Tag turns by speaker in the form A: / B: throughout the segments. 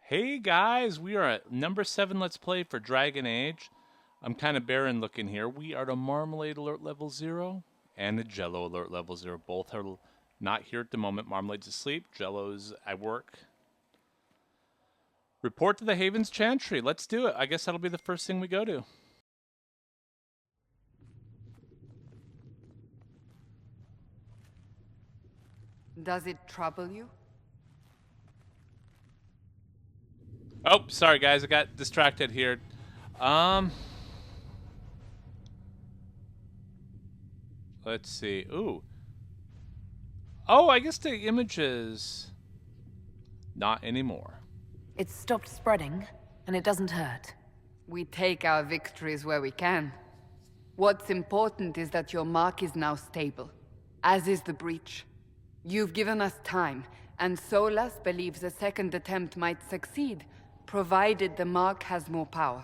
A: Hey guys, we are at number 7 Let's Play for Dragon Age. I'm kind of barren looking here. We are to Marmalade Alert Level 0 and the Jello Alert Level 0. Both are not here at the moment. Marmalade's asleep, Jello's at work. Report to the Haven's Chantry. Let's do it. I guess that'll be the first thing we go to.
B: Does it trouble you?
A: Oh, sorry guys, I got distracted here. Let's see. Ooh. Oh, I guess the images... Not anymore.
C: It's stopped spreading, and it doesn't hurt.
B: We take our victories where we can. What's important is that your mark is now stable, as is the breach. You've given us time, and Solas believes a second attempt might succeed, provided the mark has more power.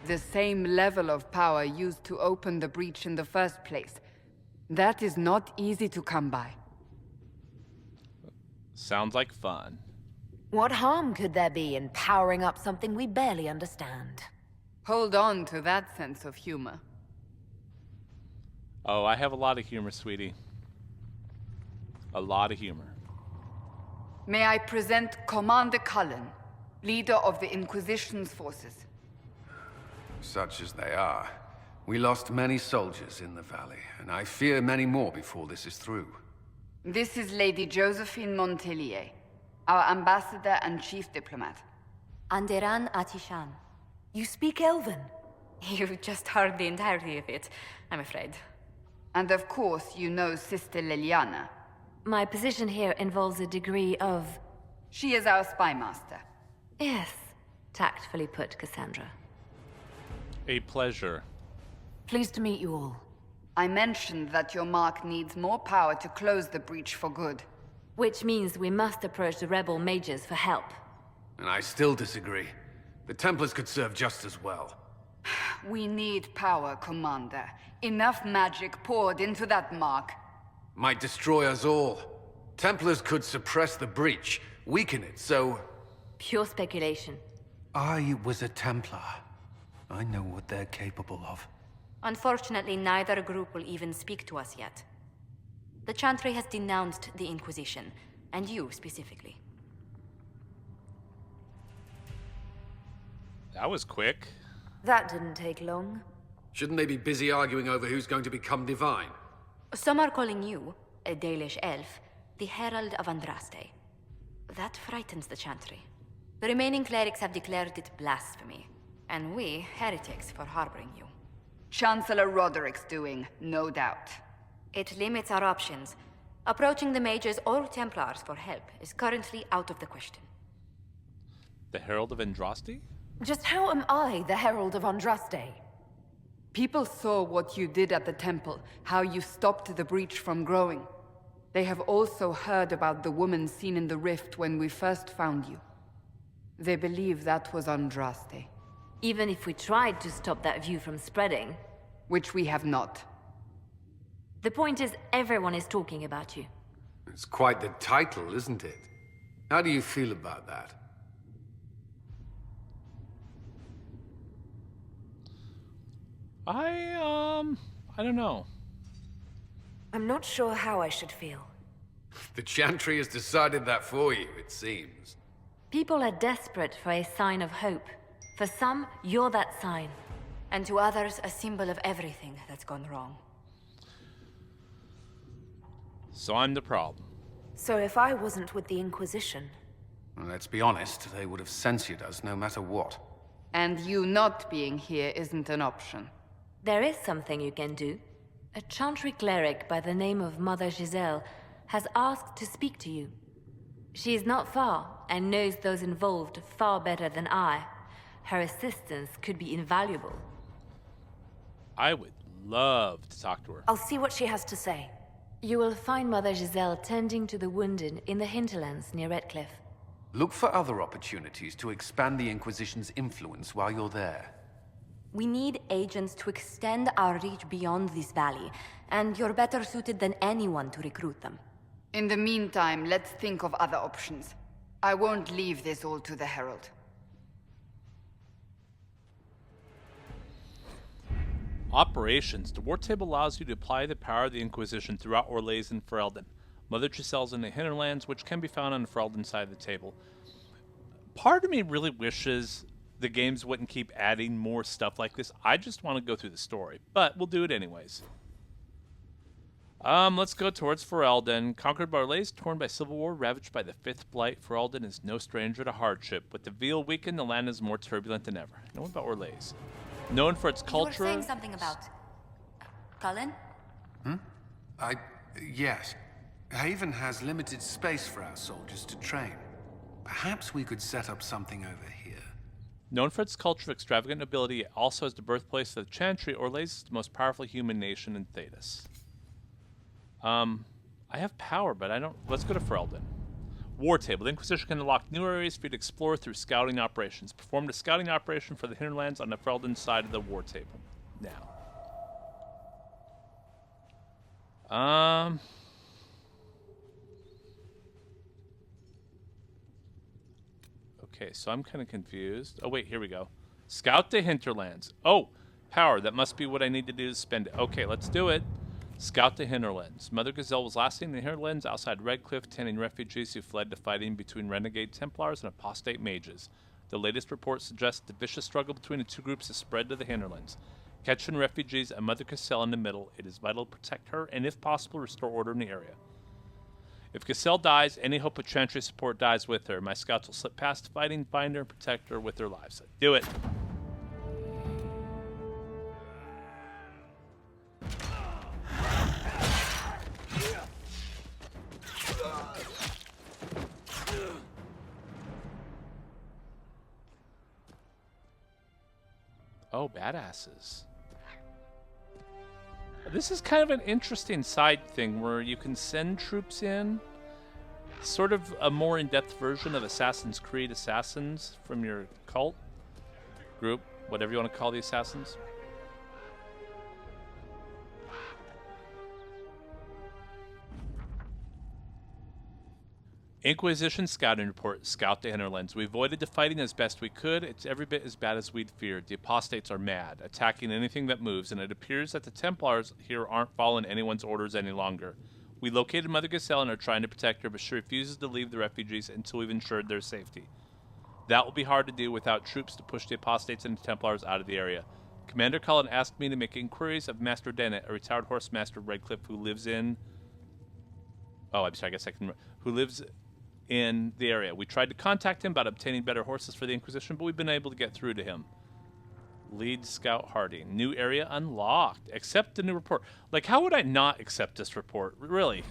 B: The same level of power used to open the breach in the first place. That is not easy to come by.
A: Sounds like fun.
C: What harm could there be in powering up something we barely understand?
B: Hold on to that sense of humor.
A: Oh, I have a lot of humor, sweetie. A lot of humor.
B: May I present Commander Cullen, leader of the Inquisition's forces.
D: Such as they are. We lost many soldiers in the valley, and I fear many more before this is through.
B: This is Lady Josephine Montelier, our ambassador and chief diplomat.
E: Anderan Atishan.
C: You speak Elven?
E: You've just heard the entirety of it, I'm afraid.
B: And of course, you know Sister Liliana.
E: My position here involves a degree of...
B: She is our spy master.
E: Yes, tactfully put, Cassandra.
A: A pleasure.
C: Pleased to meet you all.
B: I mentioned that your mark needs more power to close the breach for good.
E: Which means we must approach the rebel mages for help.
D: And I still disagree. The Templars could serve just as well.
B: We need power, Commander. Enough magic poured into that mark.
D: Might destroy us all. Templars could suppress the breach, weaken it, so...
E: Pure speculation.
D: I was a Templar. I know what they're capable of.
E: Unfortunately, neither group will even speak to us yet. The Chantry has denounced the Inquisition, and you specifically.
A: That was quick.
C: That didn't take long.
D: Shouldn't they be busy arguing over who's going to become divine?
E: Some are calling you, a Dalish elf, the Herald of Andraste. That frightens the Chantry. The remaining clerics have declared it blasphemy, and we, heretics, for harboring you.
B: Chancellor Roderick's doing, no doubt.
E: It limits our options. Approaching the mages or Templars for help is currently out of the question.
A: The Herald of Andraste?
C: Just how am I the Herald of Andraste?
B: People saw what you did at the temple, how you stopped the breach from growing. They have also heard about the woman seen in the rift when we first found you. They believe that was Andraste.
E: Even if we tried to stop that view from spreading...
B: Which we have not.
E: The point is, everyone is talking about you.
D: It's quite the title, isn't it? How do you feel about that?
A: I don't know.
C: I'm not sure how I should feel.
D: The Chantry has decided that for you, it seems.
E: People are desperate for a sign of hope. For some, you're that sign. And to others, a symbol of everything that's gone wrong.
A: So I'm the problem.
C: So if I wasn't with the Inquisition...
D: Well, let's be honest, they would have censored us no matter what.
B: And you not being here isn't an option.
E: There is something you can do. A Chantry cleric by the name of Mother Giselle has asked to speak to you. She is not far, and knows those involved far better than I. Her assistance could be invaluable.
A: I would love to talk to her.
C: I'll see what she has to say.
E: You will find Mother Giselle tending to the wounded in the hinterlands near Redcliffe.
D: Look for other opportunities to expand the Inquisition's influence while you're there.
E: We need agents to extend our reach beyond this valley, and you're better suited than anyone to recruit them.
B: In the meantime, let's think of other options. I won't leave this all to the Herald.
A: Operations. The war table allows you to apply the power of the Inquisition throughout Orlais and Ferelden. Mother Giselle's in the hinterlands, which can be found on the Ferelden side of the table. Part of me really wishes the games wouldn't keep adding more stuff like this. I just want to go through the story, but we'll do it anyways. Let's go towards Ferelden. Conquered by Orlais, torn by civil war, ravaged by the Fifth Blight, Ferelden is no stranger to hardship. With the Veil weakened, the land is more turbulent than ever. Know about Orlais. Known for its culture...
E: You were saying something about... Cullen?
D: Yes. Haven has limited space for our soldiers to train. Perhaps we could set up something over here.
A: Known for its culture of extravagant nobility, it also has the birthplace of the Chantry. Orlais is the most powerful human nation in Thedas. I have power, but I don't... Let's go to Ferelden. War Table. The Inquisition can unlock new areas for you to explore through scouting operations. Performed a scouting operation for the hinterlands on the Ferelden side of the War Table. Now. Okay, so I'm kind of confused. Oh, wait, here we go. Scout the hinterlands. Oh, power. That must be what I need to do to spend it. Okay, let's do it. Scout the hinterlands. Mother Gazelle was last seen in the hinterlands outside Redcliffe, tending refugees who fled to fighting between renegade Templars and apostate mages. The latest reports suggest the vicious struggle between the two groups has spread to the hinterlands. Catching refugees and Mother Gazelle in the middle, it is vital to protect her and, if possible, restore order in the area. If Gazelle dies, any hope of Chantry support dies with her. My scouts will slip past the fighting, find her, and protect her with their lives. Do it! Oh, badasses. This is kind of an interesting side thing where you can send troops in. Sort of a more in-depth version of Assassin's Creed assassins from your cult group, whatever you want to call the assassins. Inquisition scouting report. Scout the hinterlands. We avoided the fighting as best we could. It's every bit as bad as we'd feared. The apostates are mad, attacking anything that moves, and it appears that the Templars here aren't following anyone's orders any longer. We located Mother Gazelle and are trying to protect her, but she refuses to leave the refugees until we've ensured their safety. That will be hard to do without troops to push the apostates and the Templars out of the area. Commander Cullen asked me to make inquiries of Master Dennett, a retired horse master of Redcliffe who lives in... Oh, I'm sorry, I guess I can... Who lives in the area. We tried to contact him about obtaining better horses for the Inquisition, but we've been able to get through to him. Lead Scout Harding. New area unlocked. Accept the new report. Like, how would I not accept this report? Really?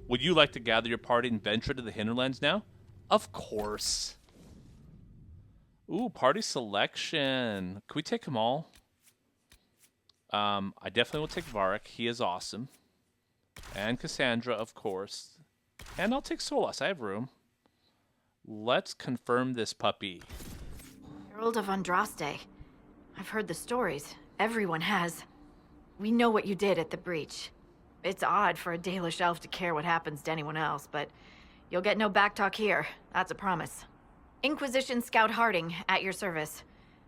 A: Would you like to gather your party and venture to the hinterlands now? Of course. Ooh, party selection. Can we take them all? I definitely will take Varric. He is awesome. And Cassandra, of course. And I'll take Solas. I have room. Let's confirm this puppy.
F: Herald of Andraste. I've heard the stories. Everyone has. We know what you did at the breach. It's odd for a Dalish elf to care what happens to anyone else, but you'll get no backtalk here. That's a promise. Inquisition Scout Harding, at your service.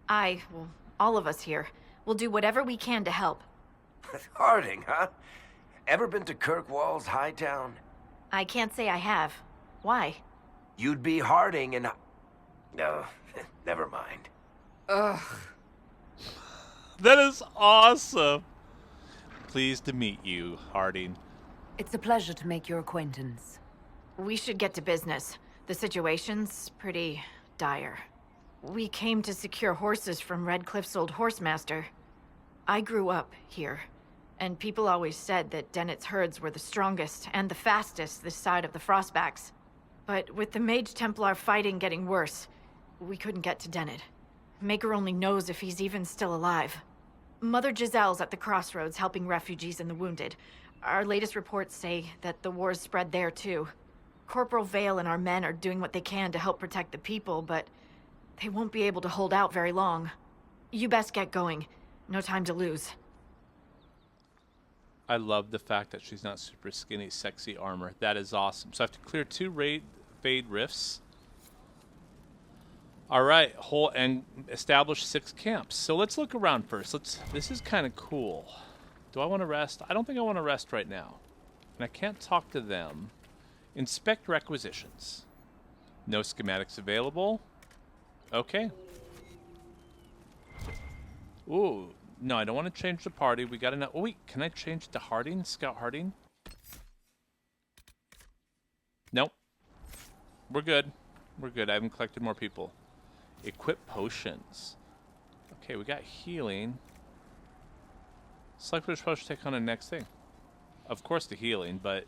F: Well, all of us here, will do whatever we can to help.
G: Harding, huh? Ever been to Kirkwall's Hightown?
F: I can't say I have. Why?
G: You'd be Harding and... No, never mind.
B: Ugh.
A: That is awesome. Pleased to meet you, Harding.
C: It's a pleasure to make your acquaintance.
F: We should get to business. The situation's pretty dire. We came to secure horses from Redcliffe's old horsemaster. I grew up here, and people always said that Dennett's herds were the strongest and the fastest this side of the Frostbacks. But with the Mage Templar fighting getting worse, we couldn't get to Dennett. Maker only knows if he's even still alive. Mother Giselle's at the crossroads helping refugees and the wounded. Our latest reports say that the war's spread there too. Corporal Vale and our men are doing what they can to help protect the people, but they won't be able to hold out very long. You best get going. No time to lose.
A: I love the fact that she's not super skinny, sexy armor. That is awesome. So I have to clear 2 Fade Rifts. All right, whole and establish 6 camps. So let's look around first. This is kind of cool. Do I want to rest? I don't think I want to rest right now. And I can't talk to them. Inspect requisitions. No schematics available. Okay. Ooh, no, I don't want to change the party. We got enough. Oh, wait, can I change to Harding? Scout Harding? Nope. We're good. We're good. I haven't collected more people. Equip potions. Okay, we got healing. Select which potion to take on the next thing. Of course the healing, but...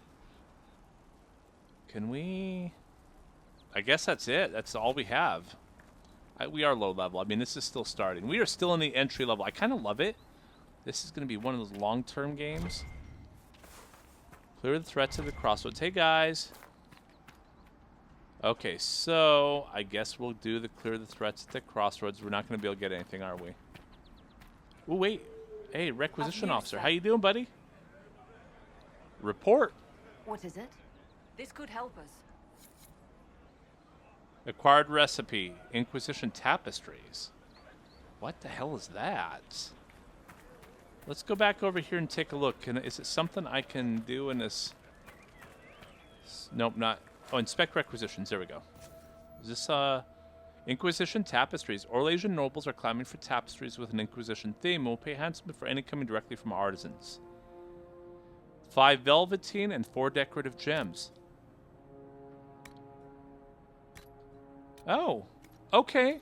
A: Can we... I guess that's it. That's all we have. We are low level. I mean, this is still starting. We are still in the entry level. I kind of love it. This is going to be one of those long-term games. Clear the threats of the crossroads. Hey, guys. Okay, so I guess we'll do the clear the threats at the crossroads. We're not going to be able to get anything, are we? Ooh, wait. Hey, requisition officer. How you doing, buddy? Report.
C: What is it?
B: This could help us.
A: Acquired recipe. Inquisition tapestries. What the hell is that? Let's go back over here and take a look. Is it something I can do in this? Nope, not. Oh, inspect requisitions. There we go. Is this, Inquisition tapestries. Orlesian nobles are clamoring for tapestries with an Inquisition theme and will pay handsomely for any coming directly from artisans. 5 velveteen and 4 decorative gems. Oh, okay.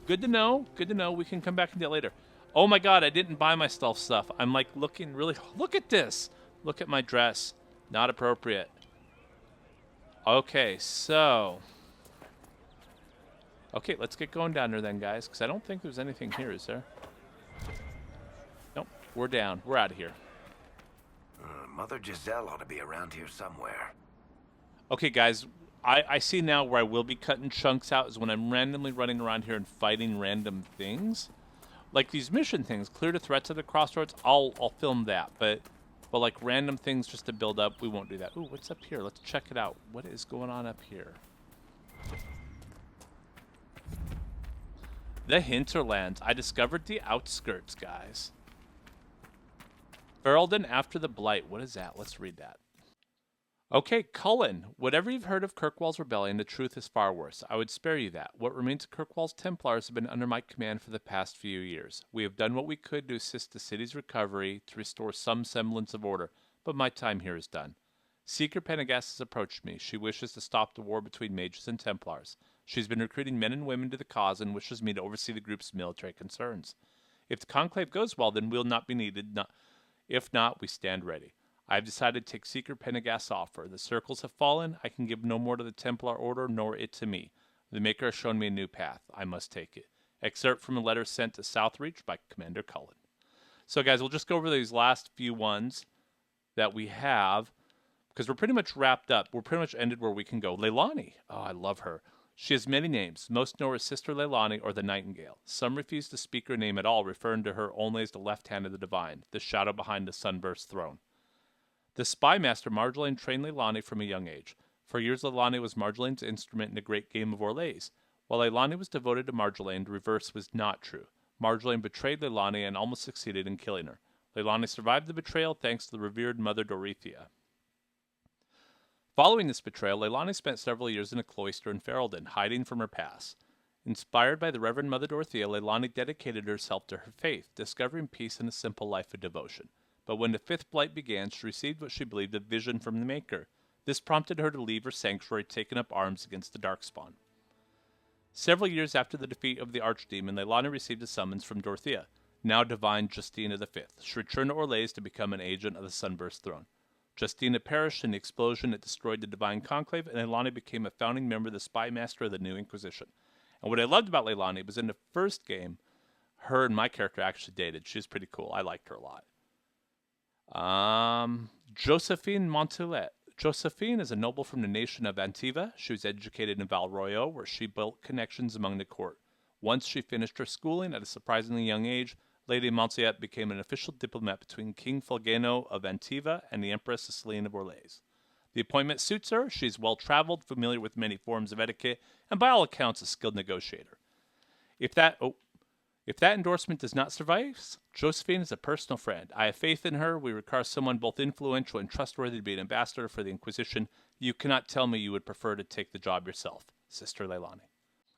A: Good to know. Good to know. We can come back and get later. Oh my god, I didn't buy my stealth stuff. I'm like looking really... Look at this. Look at my dress. Not appropriate. Okay, so... Okay, let's get going down there then, guys, because I don't think there's anything here, is there? Nope, we're down. We're out of here.
G: Mother Giselle ought to be around here somewhere.
A: Okay, guys, I see now where I will be cutting chunks out is when I'm randomly running around here and fighting random things. Like these mission things, clear the threats at the crossroads, I'll film that, but like random things just to build up, we won't do that. Ooh, what's up here? Let's check it out. What is going on up here? The hinterlands. I discovered the outskirts, guys. Ferelden after the Blight. What is that? Let's read that. Okay, Cullen. Whatever you've heard of Kirkwall's rebellion, the truth is far worse. I would spare you that. What remains of Kirkwall's Templars have been under my command for the past few years. We have done what we could to assist the city's recovery, to restore some semblance of order, but my time here is done. Seeker Pendergast has approached me. She wishes to stop the war between mages and Templars. She's been recruiting men and women to the cause and wishes me to oversee the group's military concerns. If the conclave goes well, then we'll not be needed. If not, we stand ready. I have decided to take Seeker Pendergast's offer. The circles have fallen. I can give no more to the Templar Order, nor it to me. The Maker has shown me a new path. I must take it. Excerpt from a letter sent to Southreach by Commander Cullen. So, guys, we'll just go over these last few ones that we have, because we're pretty much wrapped up. We're pretty much ended where we can go. Leilani. Oh, I love her. She has many names. Most know her as Sister Leilani or the Nightingale. Some refuse to speak her name at all, referring to her only as the left hand of the divine, the shadow behind the sunburst throne. The spy master Marjolaine trained Leilani from a young age. For years, Leilani was Marjolaine's instrument in the great game of Orlais. While Leilani was devoted to Marjolaine, the reverse was not true. Marjolaine betrayed Leilani and almost succeeded in killing her. Leilani survived the betrayal thanks to the revered Mother Dorothea. Following this betrayal, Leilani spent several years in a cloister in Ferelden, hiding from her past. Inspired by the Reverend Mother Dorothea, Leilani dedicated herself to her faith, discovering peace in a simple life of devotion. But when the fifth blight began, she received what she believed a vision from the Maker. This prompted her to leave her sanctuary, taking up arms against the Darkspawn. Several years after the defeat of the Archdemon, Leilani received a summons from Dorothea, now Divine Justina V. She returned to Orlais to become an agent of the Sunburst Throne. Justina perished in the explosion that destroyed the Divine Conclave, and Leilani became a founding member of the Spy Master of the New Inquisition. And what I loved about Leilani was in the first game, her and my character actually dated. She was pretty cool. I liked her a lot. Josephine Montelet. Josephine is a noble from the nation of Antiva. She was educated in Valroyo, where she built connections among the court. Once she finished her schooling at a surprisingly young age, Lady Montelet became an official diplomat between King Fulgeno of Antiva and the Empress Ceciline of Orlais. The appointment suits her. She's well-traveled, familiar with many forms of etiquette, and by all accounts a skilled negotiator. If that endorsement does not suffice, Josephine is a personal friend. I have faith in her. We require someone both influential and trustworthy to be an ambassador for the Inquisition. You cannot tell me you would prefer to take the job yourself, Sister Leilani.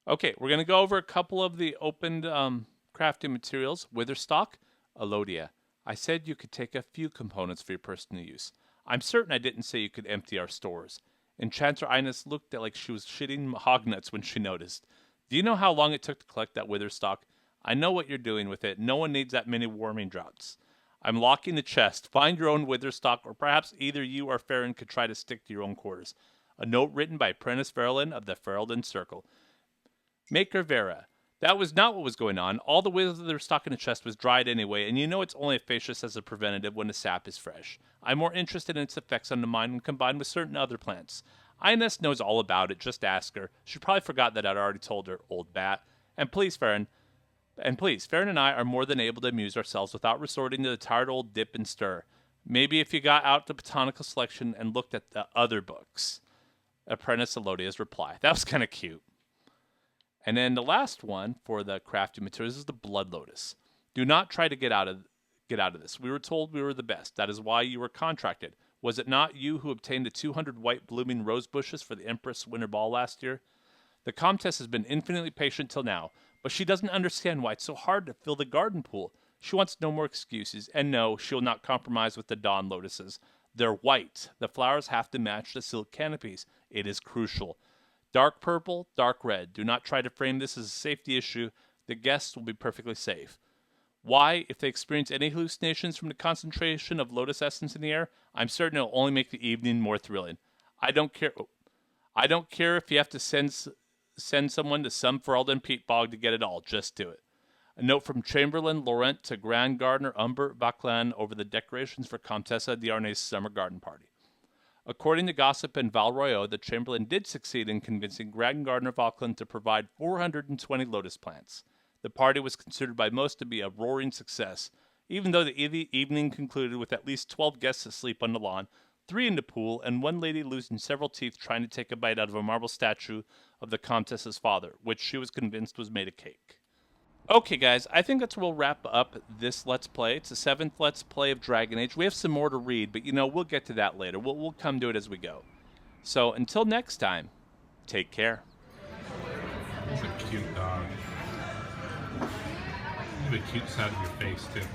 A: Okay, we're going to go over a couple of the opened crafting materials. Witherstock, Elodia. I said you could take a few components for your personal use. I'm certain I didn't say you could empty our stores. Enchanter Ines looked like she was shitting hog nuts when she noticed. Do you know how long it took to collect that Witherstock? I know what you're doing with it. No one needs that many warming droughts. I'm locking the chest. Find your own Witherstock, or perhaps either you or Farron could try to stick to your own quarters. A note written by Apprentice Ferelyn of the Ferelden Circle. Maker Vera. That was not what was going on. All the Witherstock in the chest was dried anyway, and you know it's only efficacious as a preventative when the sap is fresh. I'm more interested in its effects on the mind when combined with certain other plants. Ines knows all about it. Just ask her. She probably forgot that I'd already told her, old bat. And please, Farron, and I are more than able to amuse ourselves without resorting to the tired old dip and stir. Maybe if you got out the botanical selection and looked at the other books. Apprentice Elodia's reply. That was kind of cute. And then the last one for the crafting materials is the Blood Lotus. Do not try to get out of this. We were told we were the best. That is why you were contracted. Was it not you who obtained the 200 white blooming rose bushes for the Empress Winter Ball last year? The Comtesse has been infinitely patient till now, but she doesn't understand why it's so hard to fill the garden pool. She wants no more excuses, and no, she'll not compromise with the dawn lotuses. They're white. The flowers have to match the silk canopies. It is crucial. Dark purple, dark red. Do not try to frame this as a safety issue. The guests will be perfectly safe. Why, if they experience any hallucinations from the concentration of lotus essence in the air, I'm certain it'll only make the evening more thrilling. I don't care if you have to send someone to some Ferelden peat bog to get it all. Just do it. A note from Chamberlain Laurent to Grand Gardener Humbert Vauclin over the decorations for Comtessa d'Arnay's summer garden party. According to gossip in Valroyo, the Chamberlain did succeed in convincing Grand Gardener Vauclin to provide 420 lotus plants. The party was considered by most to be a roaring success, even though the evening concluded with at least 12 guests asleep on the lawn, 3 in the pool, and one lady losing several teeth trying to take a bite out of a marble statue of the Comtesse's father, which she was convinced was made of cake. Okay, guys, I think that's where we'll wrap up this Let's Play. It's the 7th Let's Play of Dragon Age. We have some more to read, but, we'll get to that later. We'll come to it as we go. So, until next time, take care.
H: That's a cute dog. You have a cute side of your face, too.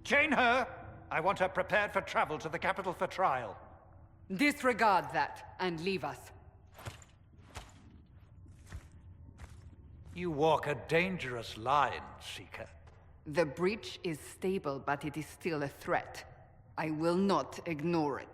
I: Chain her! I want her prepared for travel to the capital for trial.
B: Disregard that, and leave us.
I: You walk a dangerous line, Seeker.
B: The breach is stable, but it is still a threat. I will not ignore it.